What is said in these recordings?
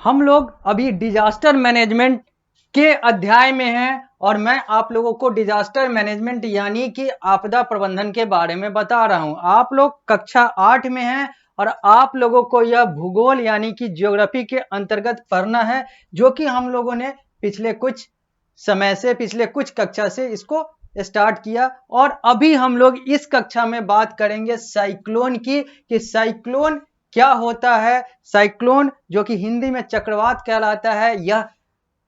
हम लोग अभी डिजास्टर मैनेजमेंट के अध्याय में हैं और मैं आप लोगों को डिजास्टर मैनेजमेंट यानी कि आपदा प्रबंधन के बारे में बता रहा हूं। आप लोग कक्षा 8 में हैं और आप लोगों को यह भूगोल यानी कि ज्योग्राफी के अंतर्गत पढ़ना है, जो कि हम लोगों ने पिछले कुछ कक्षा से इसको स्टार्ट किया। और अभी हम लोग इस कक्षा में बात करेंगे साइक्लोन की, कि साइक्लोन क्या होता है। साइक्लोन जो कि हिंदी में चक्रवात कहलाता है, यह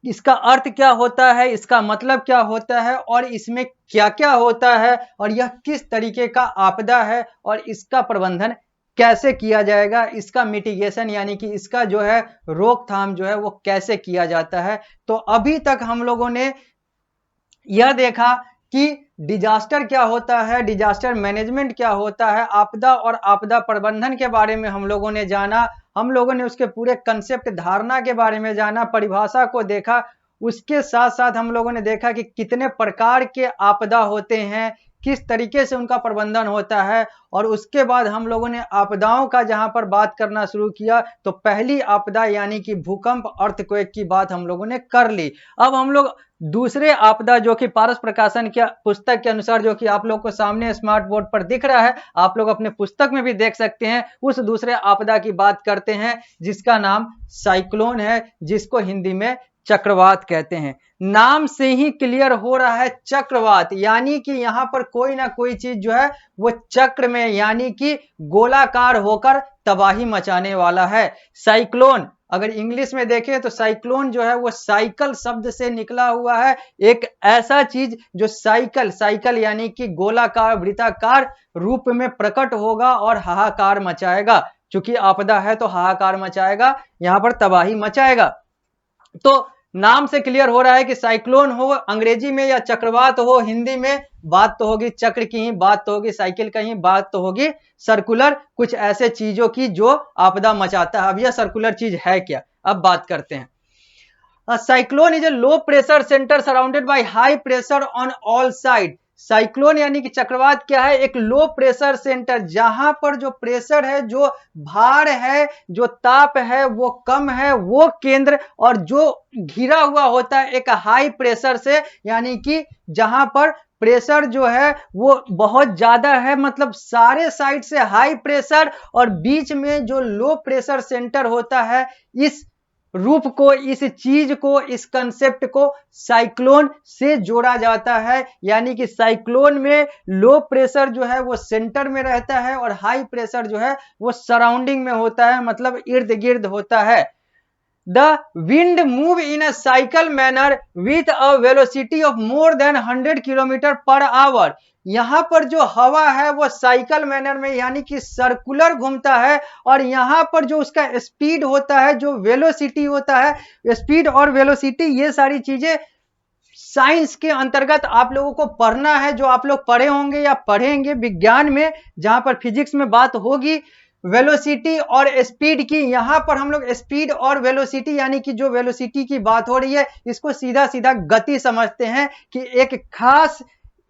इसका अर्थ क्या होता है, इसका मतलब क्या होता है और इसमें क्या क्या होता है और यह किस तरीके का आपदा है और इसका प्रबंधन कैसे किया जाएगा, इसका मिटिगेशन यानी कि इसका जो है रोकथाम जो है वो कैसे किया जाता है। तो अभी तक हम लोगों ने यह देखा कि डिजास्टर क्या होता है, डिजास्टर मैनेजमेंट क्या होता है, आपदा और आपदा प्रबंधन के बारे में हम लोगों ने जाना। हम लोगों ने उसके पूरे कंसेप्ट धारणा के बारे में जाना, परिभाषा को देखा। उसके साथ साथ हम लोगों ने देखा कि कितने प्रकार के आपदा होते हैं, किस तरीके से उनका प्रबंधन होता है। और उसके बाद हम लोगों ने आपदाओं का जहां पर बात करना शुरू किया, तो पहली आपदा यानी कि भूकंप, अर्थक्वेक की बात हम लोगों ने कर ली। अब हम लोग दूसरे आपदा जो कि पारस प्रकाशन के पुस्तक के अनुसार, जो कि आप लोग को सामने स्मार्ट बोर्ड पर दिख रहा है, आप लोग अपने पुस्तक में भी देख सकते हैं, उस दूसरे आपदा की बात करते हैं जिसका नाम साइक्लोन है, जिसको हिंदी में चक्रवात कहते हैं। नाम से ही क्लियर हो रहा है चक्रवात, यानी कि यहां पर कोई ना कोई चीज जो है वो चक्र में यानी कि गोलाकार होकर तबाही मचाने वाला है। साइक्लोन अगर इंग्लिश में देखें तो साइक्लोन जो है वो साइकिल शब्द से निकला हुआ है। एक ऐसा चीज जो साइकिल यानी कि गोलाकार वृत्ताकार रूप में प्रकट होगा और हाहाकार मचाएगा। चूंकि आपदा है तो हाहाकार मचाएगा, यहां पर तबाही मचाएगा। तो नाम से क्लियर हो रहा है कि साइक्लोन हो अंग्रेजी में या चक्रवात हो हिंदी में, बात तो होगी चक्र की ही, बात तो होगी साइकिल का ही, बात तो होगी सर्कुलर कुछ ऐसे चीजों की जो आपदा मचाता है। अब यह सर्कुलर चीज है क्या, अब बात करते हैं। Cyclone is a low pressure centre surrounded by high pressure on all side. Cyclone यानी कि चक्रवात क्या है, एक लो प्रेशर सेंटर, जहां पर जो प्रेशर है, जो भार है, जो ताप है वो कम है, वो केंद्र, और जो घिरा हुआ होता है एक हाई प्रेशर से, यानी कि जहां पर प्रेशर जो है वो बहुत ज्यादा है, मतलब सारे साइड से हाई प्रेशर और बीच में जो लो प्रेशर सेंटर होता है। इस रूप को, इस चीज को, इस कंसेप्ट को साइक्लोन से जोड़ा जाता है। यानी कि साइक्लोन में लो प्रेशर जो है वो सेंटर में रहता है और हाई प्रेशर जो है वो सराउंडिंग में होता है, मतलब इर्द गिर्द होता है। The wind move in a cycle manner with a velocity of more than 100 kilometre per hour. यहां पर जो हवा है वो साइकिल मैनर में यानी कि सर्कुलर घूमता है, और यहां पर जो उसका स्पीड होता है, जो वेलोसिटी होता है, स्पीड और वेलोसिटी ये सारी चीजें साइंस के अंतर्गत आप लोगों को पढ़ना है, जो आप लोग पढ़े होंगे या पढ़ेंगे विज्ञान में, जहां पर फिजिक्स में बात होगी वेलोसिटी और स्पीड की। यहां पर हम लोग स्पीड और वेलोसिटी यानी कि जो वेलोसिटी की बात हो रही है, इसको सीधा सीधा गति समझते हैं कि एक खास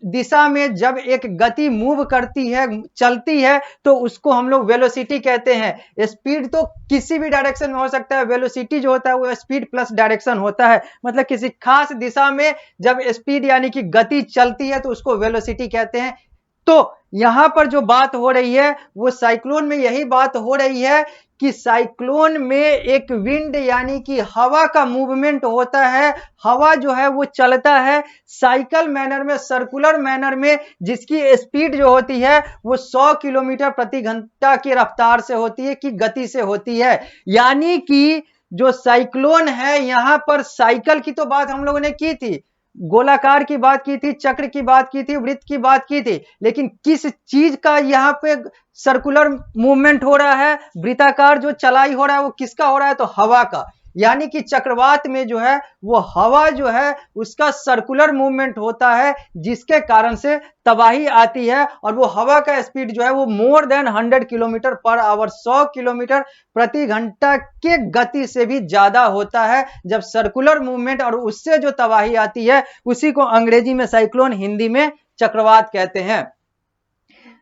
दिशा में जब एक गति मूव करती है, चलती है, तो उसको हम लोग वेलोसिटी कहते हैं। स्पीड तो किसी भी डायरेक्शन में हो सकता है, वेलोसिटी जो होता है वो स्पीड प्लस डायरेक्शन होता है, मतलब किसी खास दिशा में जब स्पीड यानी कि गति चलती है तो उसको वेलोसिटी कहते हैं। तो यहां पर जो बात हो रही है वो साइक्लोन में यही बात हो रही है कि साइक्लोन में एक विंड यानी कि हवा का मूवमेंट होता है। हवा जो है वो चलता है साइकिल मैनर में, सर्कुलर मैनर में, जिसकी स्पीड जो होती है वो 100 किलोमीटर प्रति घंटा की रफ्तार से होती है, कि गति से होती है। यानी कि जो साइक्लोन है, यहां पर साइकिल की तो बात हम लोगों ने की थी, गोलाकार की बात की थी, चक्र की बात की थी, वृत्त की बात की थी, लेकिन किस चीज का यहां पे सर्कुलर मूवमेंट हो रहा है, वृत्ताकार जो चलाई हो रहा है वो किसका हो रहा है, तो हवा का। यानी कि चक्रवात में जो है वो हवा जो है उसका सर्कुलर मूवमेंट होता है, जिसके कारण से तबाही आती है। और वो हवा का स्पीड जो है वो more than 100 kilometre per hour, 100 kilometre प्रति घंटा के गति से भी ज्यादा होता है जब सर्कुलर मूवमेंट, और उससे जो तबाही आती है उसी को अंग्रेजी में साइक्लोन, हिंदी में चक्रवात कहते हैं।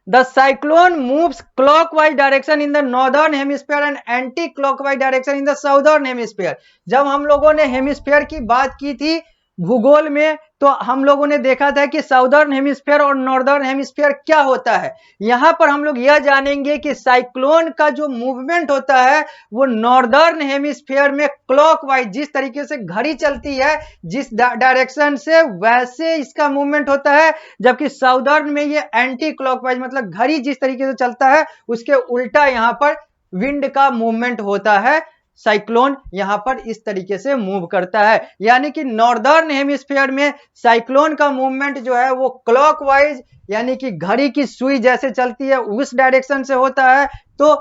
The cyclone moves clockwise direction in the northern hemisphere and anti clockwise direction in the southern hemisphere. जब हम लोगों ने हेमिस्फीयर की बात की थी भूगोल में, तो हम लोगों ने देखा था कि साउदर्न हेमिस्फीयर और नॉर्दर्न हेमिस्फीयर क्या होता है। यहां पर हम लोग यह जानेंगे कि साइक्लोन का जो मूवमेंट होता है वो नॉर्दर्न हेमिस्फीयर में क्लॉकवाइज, जिस तरीके से घड़ी चलती है जिस डायरेक्शन से, वैसे इसका मूवमेंट होता है, जबकि साउदर्न में ये एंटी क्लॉकवाइज, मतलब घड़ी जिस तरीके से चलता है उसके उल्टा यहां पर विंड का मूवमेंट होता है। साइक्लोन यहां पर इस तरीके से मूव करता है, यानी कि नॉर्दर्न हेमिस्फीयर में साइक्लोन का मूवमेंट जो है वो क्लॉकवाइज, यानी कि घड़ी की सुई जैसे चलती है उस डायरेक्शन से होता है। तो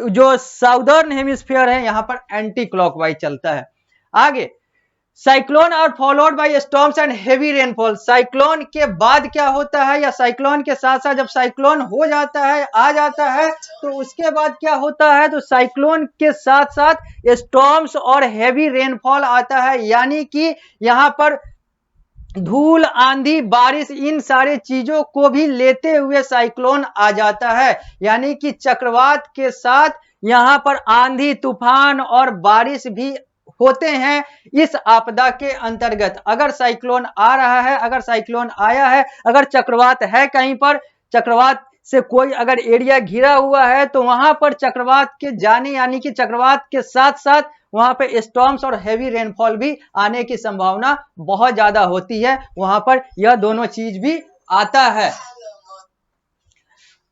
जो साउदर्न हेमिस्फीयर है यहां पर एंटी क्लॉकवाइज चलता है। आगे, cyclone are followed by storms and heavy rainfall. Cyclone के बाद क्या होता है, या साइक्लोन के साथ साथ जब साइक्लोन हो जाता है, आ जाता है, तो उसके बाद क्या होता है, तो साइक्लोन के साथ साथ स्टॉर्म्स और हेवी रेनफॉल आता है, यानी कि यहां पर धूल, आंधी, बारिश, इन सारे चीजों को भी लेते हुए साइक्लोन आ जाता है। यानी कि चक्रवात के साथ यहां पर आंधी, तूफान और बारिश भी होते हैं इस आपदा के अंतर्गत। अगर साइक्लोन आ रहा है, अगर साइक्लोन आया है, अगर चक्रवात है कहीं पर, चक्रवात से कोई अगर एरिया घिरा हुआ है, तो वहां पर चक्रवात के जाने, यानी कि चक्रवात के साथ साथ वहां पे स्टॉर्म्स और हेवी रेनफॉल भी आने की संभावना बहुत ज्यादा होती है, वहां पर यह दोनों चीज भी आता है।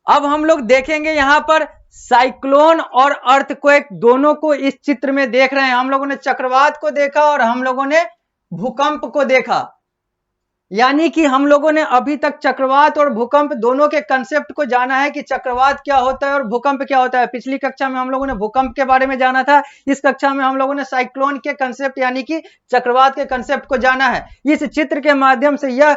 अब हम लोग देखेंगे यहां पर साइक्लोन और अर्थक्वेक दोनों को इस चित्र में देख रहे हैं। हम लोगों ने चक्रवात को देखा और हम लोगों ने भूकंप को देखा, यानी कि हम लोगों ने अभी तक चक्रवात और भूकंप दोनों के कंसेप्ट को जाना है कि चक्रवात क्या होता है और भूकंप क्या होता है। पिछली कक्षा में हम लोगों ने भूकंप के बारे में जाना था, इस कक्षा में हम लोगों ने साइक्लोन के कंसेप्ट यानी कि चक्रवात के कंसेप्ट को जाना है। इस चित्र के माध्यम से यह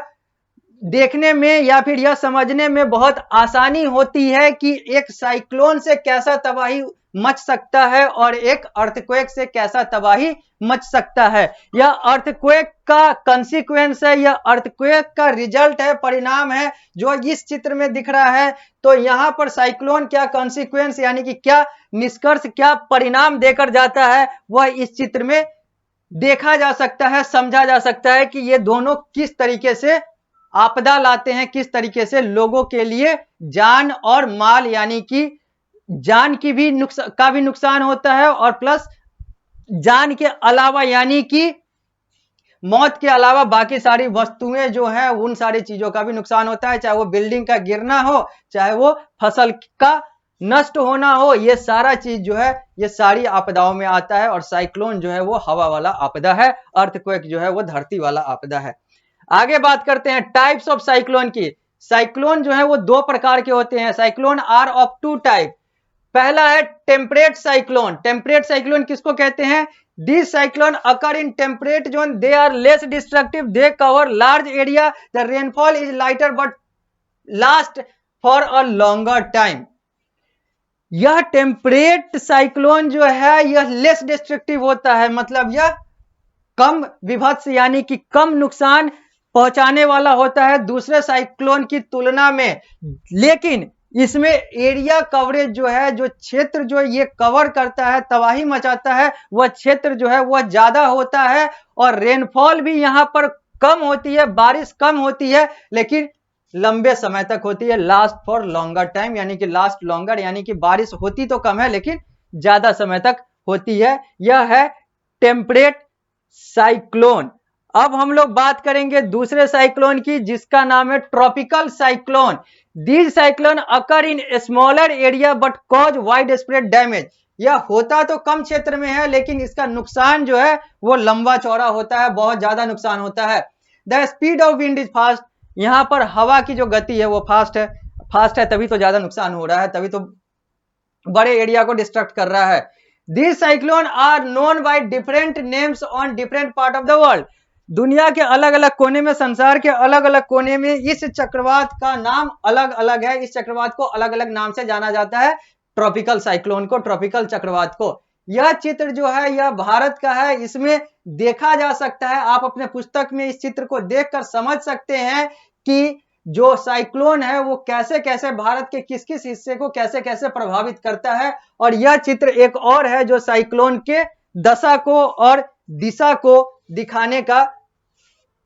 देखने में या फिर यह समझने में बहुत आसानी होती है कि एक साइक्लोन से कैसा तबाही मच सकता है और एक अर्थक्वेक से कैसा तबाही मच सकता है। यह अर्थक्वेक का कंसीक्वेंस है, यह अर्थक्वेक का रिजल्ट है, परिणाम है जो इस चित्र में दिख रहा है। तो यहां पर साइक्लोन क्या कंसीक्वेंस यानी कि क्या निष्कर्ष, क्या परिणाम देकर जाता है, वह इस चित्र में देखा जा सकता है, समझा जा सकता है कि ये दोनों किस तरीके से आपदा लाते हैं, किस तरीके से लोगों के लिए जान और माल, यानी कि जान की भी नुकसान होता है और प्लस जान के अलावा यानी कि मौत के अलावा बाकी सारी वस्तुएं जो है उन सारी चीजों का भी नुकसान होता है, चाहे वो बिल्डिंग का गिरना हो, चाहे वो फसल का नष्ट होना हो, ये सारा चीज जो है ये सारी आपदाओं में आता है। और साइक्लोन जो है वो हवा वाला आपदा है, अर्थक्वेक जो है वो धरती वाला आपदा है। आगे बात करते हैं टाइप्स ऑफ साइक्लोन की। साइक्लोन जो है वो दो प्रकार के होते हैं। Cyclone are of two type. पहला है टेम्परेट साइक्लोन। टेम्परेट साइक्लोन किसको कहते हैं? This cyclone occur in temperate zone, they are less destructive, they cover large area, the rainfall is lighter but last for a longer time. यह temperate cyclone जो है यह less destructive होता है, मतलब यह कम विभत्स यानी कि कम नुकसान पहुंचाने वाला होता है दूसरे साइक्लोन की तुलना में। लेकिन इसमें एरिया कवरेज जो है, जो क्षेत्र जो ये कवर करता है, तबाही मचाता है, वह क्षेत्र जो है वह ज्यादा होता है। और रेनफॉल भी यहां पर कम होती है, बारिश कम होती है, लेकिन लंबे समय तक होती है, लास्ट फॉर लॉन्गर टाइम, यानी कि लास्ट लॉन्गर, यानी कि बारिश होती तो कम है लेकिन ज्यादा समय तक होती है। यह है टेम्परेट साइक्लोन। अब हम लोग बात करेंगे दूसरे साइक्लोन की, जिसका नाम है tropical cyclone. These cyclone occur in smaller area but cause wide spread damage. यह होता तो कम क्षेत्र में है लेकिन इसका नुकसान जो है वो लंबा चौड़ा होता है, बहुत ज्यादा नुकसान होता है। The speed of wind is fast. यहां पर हवा की जो गति है वो फास्ट है, फास्ट है तभी तो ज्यादा नुकसान हो रहा है, तभी तो बड़े एरिया को डिस्ट्रक्ट कर रहा है। These cyclones are known by different names on different part of the world. दुनिया के अलग अलग कोने में, संसार के अलग अलग कोने में इस चक्रवात का नाम अलग अलग है। इस चक्रवात को अलग अलग नाम से जाना जाता है, ट्रॉपिकल साइक्लोन को, ट्रॉपिकल चक्रवात को। यह चित्र जो है यह भारत का है, इसमें देखा जा सकता है, आप अपने पुस्तक में इस चित्र को देखकर समझ सकते हैं कि जो साइक्लोन है वो कैसे कैसे भारत के किस किस हिस्से को कैसे कैसे प्रभावित करता है। और यह चित्र एक और है जो साइक्लोन के दशा को और दिशा को दिखाने का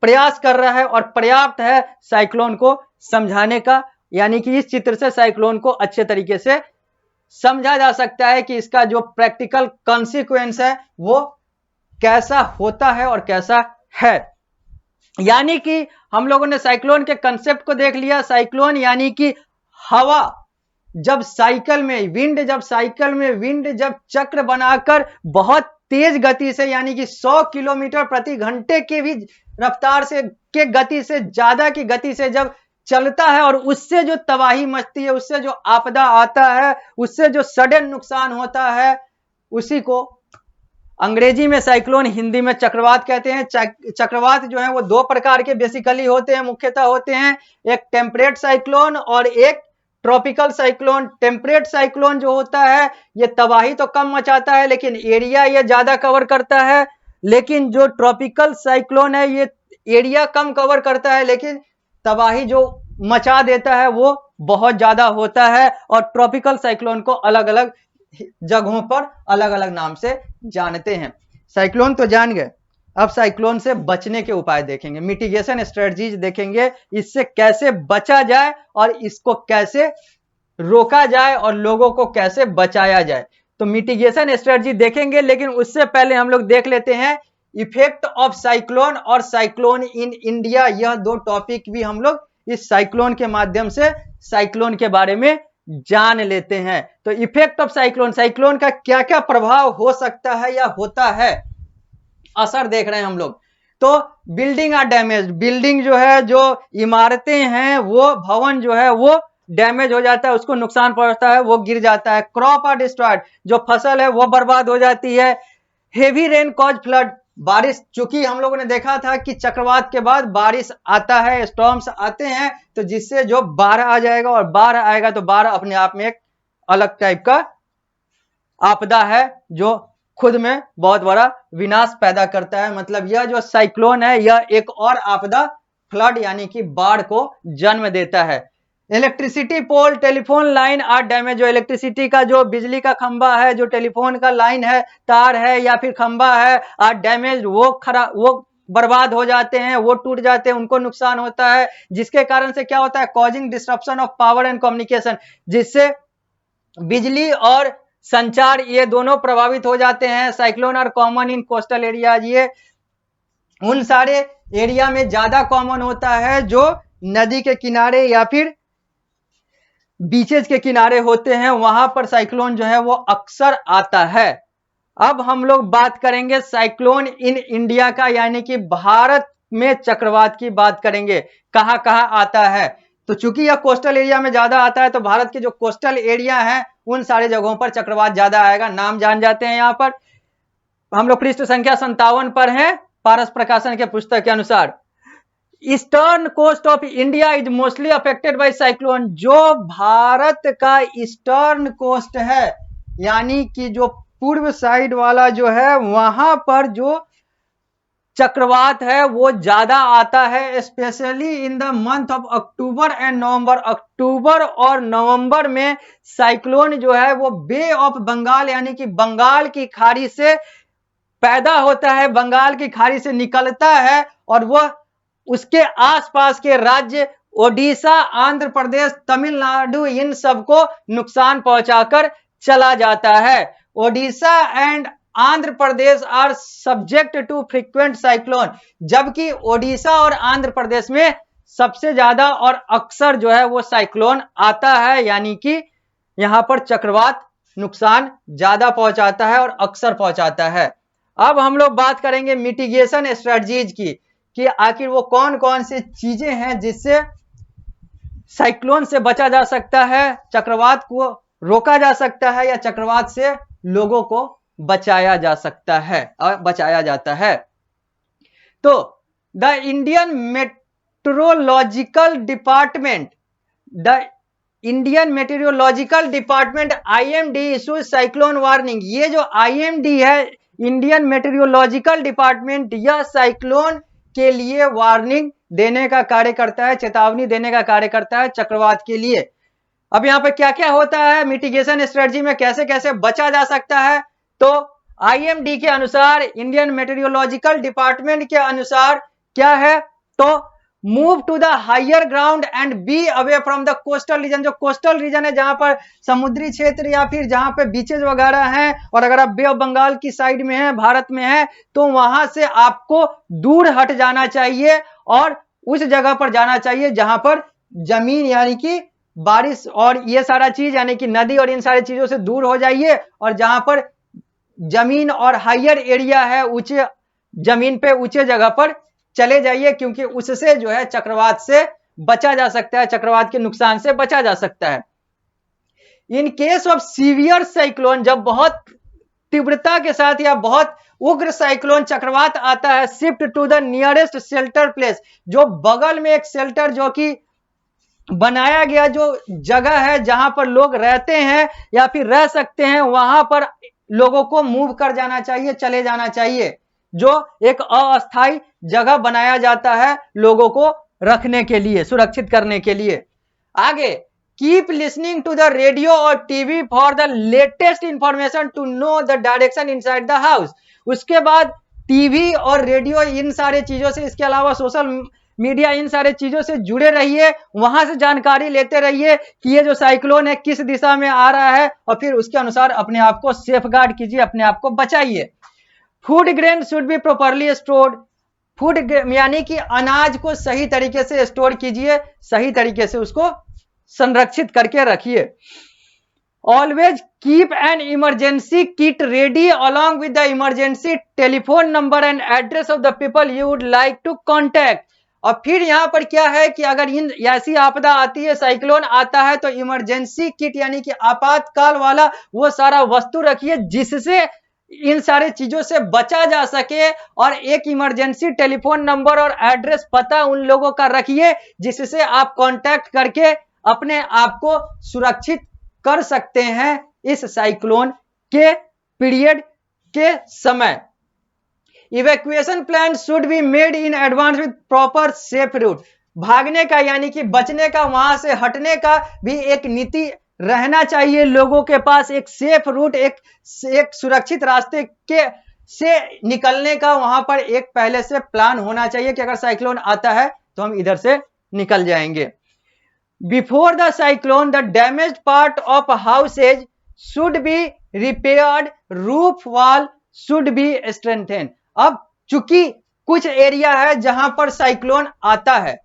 प्रयास कर रहा है और पर्याप्त है साइक्लोन को समझाने का। यानी कि इस चित्र से साइक्लोन को अच्छे तरीके से समझा जा सकता है कि इसका जो प्रैक्टिकल कॉन्सिक्वेंस है वो कैसा होता है और कैसा है। यानी कि हम लोगों ने साइक्लोन के कंसेप्ट को देख लिया। साइक्लोन यानी कि हवा जब साइकिल में विंड जब चक्र बनाकर बहुत तेज गति से यानी कि 100 किलोमीटर प्रति घंटे की भी रफ्तार से के गति से ज्यादा की गति से जब चलता है और उससे जो तबाही मचती है, उससे जो आपदा आता है, उससे जो सडन नुकसान होता है, उसी को अंग्रेजी में साइक्लोन, हिंदी में चक्रवात कहते हैं। चक्रवात जो है वो दो प्रकार के बेसिकली होते हैं, मुख्यतः होते हैं। एक टेम्परेट साइक्लोन और एक ट्रॉपिकल साइक्लोन। टेम्परेट साइक्लोन जो होता है ये तबाही तो कम मचाता है लेकिन एरिया ये ज्यादा कवर करता है। लेकिन जो ट्रॉपिकल साइक्लोन है ये एरिया कम कवर करता है लेकिन तबाही जो मचा देता है वो बहुत ज्यादा होता है। और ट्रॉपिकल साइक्लोन को अलग अलग जगहों पर अलग अलग नाम से जानते हैं। साइक्लोन तो जान गए, अब साइक्लोन से बचने के उपाय देखेंगे, मिटिगेशन स्ट्रेटजीज देखेंगे, इससे कैसे बचा जाए और इसको कैसे रोका जाए और लोगों को कैसे बचाया जाए। तो मिटिगेशन स्ट्रेटजी देखेंगे लेकिन उससे पहले हम लोग देख लेते हैं इफेक्ट ऑफ साइक्लोन और साइक्लोन इन इंडिया। यह दो टॉपिक भी हम लोग इस साइक्लोन के माध्यम से साइक्लोन के बारे में जान लेते हैं। तो इफेक्ट ऑफ साइक्लोन, साइक्लोन का क्या क्या प्रभाव हो सकता है या होता है, असर देख रहे हैं हम लोग। तो बिल्डिंग आर डैमेज, बिल्डिंग जो है, जो इमारतें हैं, वो भवन जो है वो डैमेज हो जाता है, उसको नुकसान पहुंचता है, वो गिर जाता है। क्रॉप आर डिस्ट्रॉयड, जो फसल है वो बर्बाद हो जाती है। हेवी रेन कॉज फ्लड, बारिश, चूंकि हम लोगों ने देखा था कि चक्रवात के बाद बारिश आता है, स्टॉर्म्स आते हैं, तो जिससे जो बाढ़ आ जाएगा और बाढ़ आएगा तो बाढ़ अपने आप में एक अलग टाइप का आपदा है जो खुद में बहुत बड़ा विनाश पैदा करता है। मतलब यह जो साइक्लोन है यह एक और आपदा, फ्लड यानी कि बाढ़ को जन्म देता है। Electricity pole, telephone line are damaged, जो इलेक्ट्रिसिटी का जो बिजली का खंबा है, जो टेलीफोन का लाइन है, तार है या फिर खंबा है, आर डैमेज, वो बर्बाद हो जाते हैं, वो टूट जाते हैं, उनको नुकसान होता है। जिसके कारण से क्या होता है, causing disruption of power and communication, जिससे बिजली और संचार ये दोनों प्रभावित हो जाते हैं। Cyclone are common in coastal areas, ये उन सारे एरिया में ज्यादा कॉमन होता है जो नदी के किनारे या फिर बीचेज के किनारे होते हैं, वहां पर साइक्लोन जो है वो अक्सर आता है। अब हम लोग बात करेंगे साइक्लोन इन इंडिया का, यानी कि भारत में चक्रवात की बात करेंगे, कहां कहां आता है। तो चूंकि यह कोस्टल एरिया में ज्यादा आता है तो भारत के जो कोस्टल एरिया है उन सारे जगहों पर चक्रवात ज्यादा आएगा। नाम जान जाते हैं, यहां पर हम लोग पृष्ठ संख्या 57 पर हैं पारस प्रकाशन के पुस्तक के अनुसार। Eastern coast of India is mostly affected by cyclone, जो भारत का ईस्टर्न कोस्ट है यानी कि जो पूर्व साइड वाला जो है वहां पर जो चक्रवात है वो ज्यादा आता है, specially in the month of October and November. अक्टूबर और नवंबर में साइक्लोन जो है वो बे ऑफ बंगाल यानी कि बंगाल की खाड़ी से पैदा होता है, बंगाल की खाड़ी से निकलता है और वह उसके आसपास के राज्य ओडिशा, आंध्र प्रदेश, तमिलनाडु, इन सबको नुकसान पहुंचाकर चला जाता है। Odisha and Andhra Pradesh are subject to frequent cyclone, जबकि ओडिशा और आंध्र प्रदेश में सबसे ज्यादा और अक्सर जो है वो साइक्लोन आता है, यानी कि यहां पर चक्रवात नुकसान ज्यादा पहुंचाता है और अक्सर पहुंचाता है। अब हम लोग बात करेंगे मिटिगेशन स्ट्रेटजीज की, कि आखिर वो कौन कौन सी चीजें हैं जिससे साइक्लोन से बचा जा सकता है, चक्रवात को रोका जा सकता है या चक्रवात से लोगों को बचाया जा सकता है और बचाया जाता है। तो the Indian meteorological department IMD issue cyclone warning. ये जो IMD है, इंडियन मेट्रोलॉजिकल डिपार्टमेंट, यह साइक्लोन के लिए वार्निंग देने का कार्य करता है, चेतावनी देने का कार्य करता है चक्रवात के लिए। अब यहाँ पे क्या क्या होता है मिटिगेशन स्ट्रेटजी में, कैसे कैसे बचा जा सकता है, तो IMD के अनुसार, इंडियन मेटेरियोलॉजिकल डिपार्टमेंट के अनुसार क्या है, तो move to the higher ground and be away from the coastal region. जो कोस्टल रीजन है जहां पर समुद्री क्षेत्र या फिर जहां पे बीचेज वगैरह हैं, और अगर आप बे ऑफ बंगाल की साइड में है, भारत में है, तो वहां से आपको दूर हट जाना चाहिए और उस जगह पर जाना चाहिए जहां पर जमीन यानी कि बारिश और ये सारा चीज यानी कि नदी और इन सारी चीजों से दूर हो जाइए, और जहां पर जमीन और हायर एरिया है, ऊंचे जमीन पे ऊंचे जगह पर चले जाइए, क्योंकि उससे जो है चक्रवात से बचा जा सकता है, चक्रवात के नुकसान से बचा जा सकता है। In case of severe cyclone, जब बहुत तीव्रता के साथ या बहुत उग्र साइक्लोन चक्रवात आता है, shift to the nearest shelter place, जो बगल में एक शेल्टर जो कि बनाया गया जो जगह है जहां पर लोग रहते हैं या फिर रह सकते हैं, वहां पर लोगों को मूव कर जाना चाहिए, चले जाना चाहिए, जो एक अस्थायी जगह बनाया जाता है लोगों को रखने के लिए, सुरक्षित करने के लिए। आगे, keep listening to the radio और TV for the latest information to know the direction inside the house. उसके बाद टीवी और रेडियो इन सारे चीजों से, इसके अलावा सोशल मीडिया, इन सारे चीजों से जुड़े रहिए, वहां से जानकारी लेते रहिए कि ये जो साइक्लोन है किस दिशा में आ रहा है, और फिर उसके अनुसार अपने आप को सेफ गार्ड कीजिए, अपने आप को बचाइए। Food grain should be properly stored. Food यानी कि अनाज को सही तरीके से स्टोर कीजिए, सही तरीके से उसको संरक्षित करके रखिए। Always keep an emergency kit ready along with the emergency telephone number and address of the people you would like to contact. और फिर यहां पर क्या है कि अगर इन ऐसी आपदा आती है, साइक्लोन आता है, तो इमरजेंसी किट यानी कि आपातकाल वाला वो सारा वस्तु रखिए जिससे इन सारे चीजों से बचा जा सके, और एक इमरजेंसी टेलीफोन नंबर और एड्रेस पता उन लोगों का रखिए जिससे आप कांटेक्ट करके अपने आप को सुरक्षित कर सकते हैं इस साइक्लोन के पीरियड के समय। Evacuation plan should be made in advance with proper safe route. भागने का यानी कि बचने का, वहां से हटने का भी एक नीति रहना चाहिए लोगों के पास, एक सेफ रूट, एक सुरक्षित रास्ते के से निकलने का वहां पर एक पहले से प्लान होना चाहिए कि अगर साइक्लोन आता है तो हम इधर से निकल जाएंगे। Before the cyclone the damaged part of houses should be repaired, roof wall should be strengthen. अब चूंकि कुछ एरिया है जहां पर साइक्लोन आता है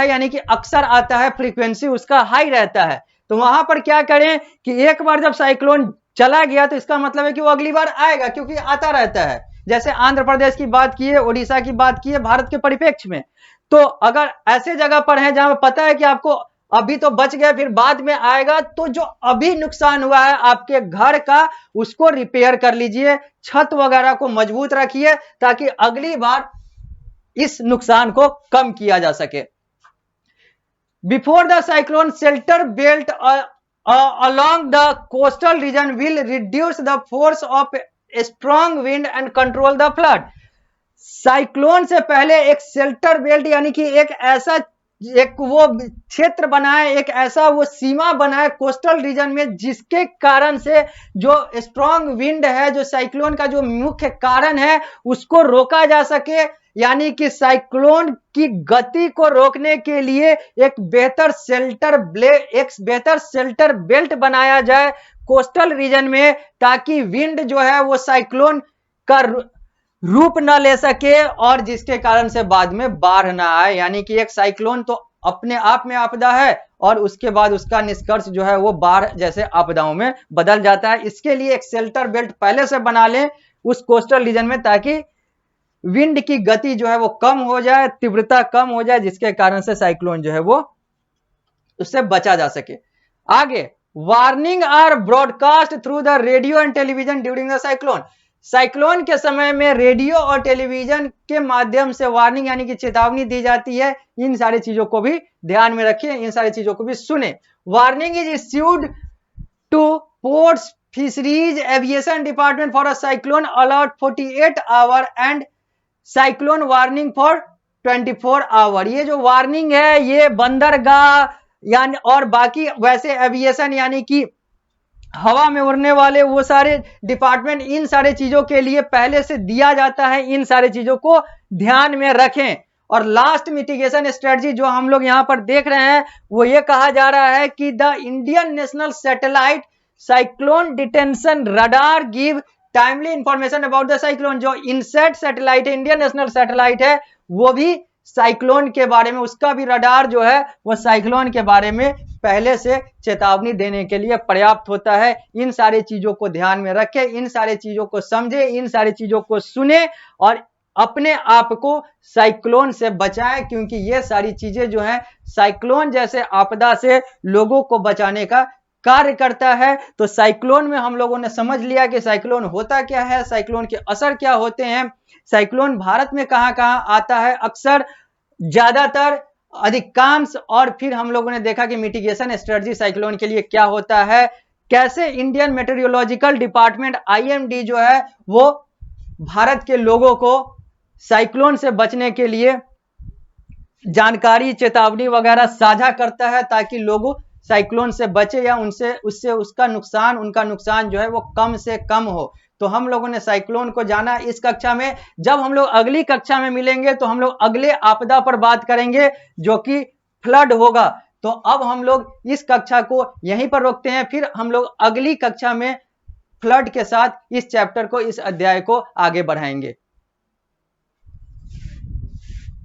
यानी कि अक्सर आता है, फ्रीक्वेंसी उसका हाई रहता है, तो वहां पर क्या करें कि एक बार जब साइक्लोन चला गया तो इसका मतलब है कि वो अगली बार आएगा, क्योंकि आता रहता है। जैसे आंध्र प्रदेश की बात की है, ओडिशा की बात की है भारत के परिप्रेक्ष्य में, तो अगर ऐसे जगह पर है जहां पता है कि आपको अभी तो बच गए, फिर बाद में आएगा, तो जो अभी नुकसान हुआ है आपके घर का उसको रिपेयर कर लीजिए, छत वगैरह को मजबूत रखिए ताकि अगली बार इस नुकसान को कम किया जा सके। Before the cyclone shelter belt along the coastal region will reduce the force of a strong wind and control the flood। Cyclone से पहले एक शेल्टर बेल्ट यानी कि एक वो क्षेत्र बनाए, एक ऐसा वो सीमा बनाए कोस्टल रीजन में जिसके कारण से जो स्ट्रॉन्ग विंड है, जो साइक्लोन का जो मुख्य कारण है, उसको रोका जा सके। यानी कि साइक्लोन की गति को रोकने के लिए एक बेहतर शेल्टर बेल्ट बनाया जाए कोस्टल रीजन में, ताकि विंड जो है वो साइक्लोन का रूप न ले सके और जिसके कारण से बाद में बाढ़ ना आए। यानी कि एक साइक्लोन तो अपने आप में आपदा है और उसके बाद उसका निष्कर्ष जो है वो बाढ़ जैसे आपदाओं में बदल जाता है। इसके लिए एक शेल्टर बेल्ट पहले से बना लें उस कोस्टल रीजन में, ताकि विंड की गति जो है वो कम हो जाए, तीव्रता कम हो जाए, जिसके कारण से साइक्लोन जो है वो उससे बचा जा सके। आगे, warning are broadcast through the radio and television during the cyclone. Cyclone के समय में रेडियो और टेलीविजन के माध्यम से वार्निंग यानी कि चेतावनी दी जाती है। इन सारी चीजों को भी ध्यान में रखिए, इन सारी चीजों को भी सुने। Warning is issued to ports, fisheries, aviation department for a cyclone alert 48 hour and cyclone warning for 24 hour. ये जो वार्निंग है ये बंदरगाह यानी और बाकी वैसे एविएशन यानी कि हवा में उड़ने वाले वो सारे डिपार्टमेंट, इन सारे चीजों के लिए पहले से दिया जाता है। इन सारे चीजों को ध्यान में रखें। और लास्ट मिटिगेशन स्ट्रेटजी जो हम लोग यहां पर देख रहे हैं वो ये कहा जा रहा है कि the Indian national satellite cyclone detention radar give timely information about the cyclone. जो इनसेट सैटेलाइट है, इंडियन नेशनल सैटेलाइट है, वो भी साइक्लोन के बारे में, उसका भी रडार जो है वो साइक्लोन के बारे में पहले से चेतावनी देने के लिए पर्याप्त होता है। इन सारी चीजों को ध्यान में रखें, इन सारी चीजों को समझें, इन सारी चीजों को सुने और अपने आप को साइक्लोन से बचाएं, क्योंकि ये सारी चीजें जो हैं साइक्लोन जैसे आपदा से लोगों को बचाने का कार्य करता है। तो साइक्लोन में हम लोगों ने समझ लिया कि साइक्लोन होता क्या है, साइक्लोन के असर क्या होते हैं, साइक्लोन भारत में कहां कहां आता है, अक्सर, ज्यादातर, अधिकांश, और फिर हम लोगों ने देखा कि मिटिगेशन स्ट्रेटजी साइक्लोन के लिए क्या होता है, कैसे इंडियन मेटेरियोलॉजिकल डिपार्टमेंट IMD जो है वो भारत के लोगों को साइक्लोन से बचने के लिए जानकारी, चेतावनी वगैरह साझा करता है ताकि लोग साइक्लोन से बचे या उससे उनका नुकसान जो है वो कम से कम हो। तो हम लोगों ने साइक्लोन को जाना इस कक्षा में। जब हम लोग अगली कक्षा में मिलेंगे तो हम लोग अगले आपदा पर बात करेंगे जो कि फ्लड होगा। तो अब हम लोग इस कक्षा को यहीं पर रोकते हैं, फिर हम लोग अगली कक्षा में फ्लड के साथ इस चैप्टर को, इस अध्याय को आगे बढ़ाएंगे।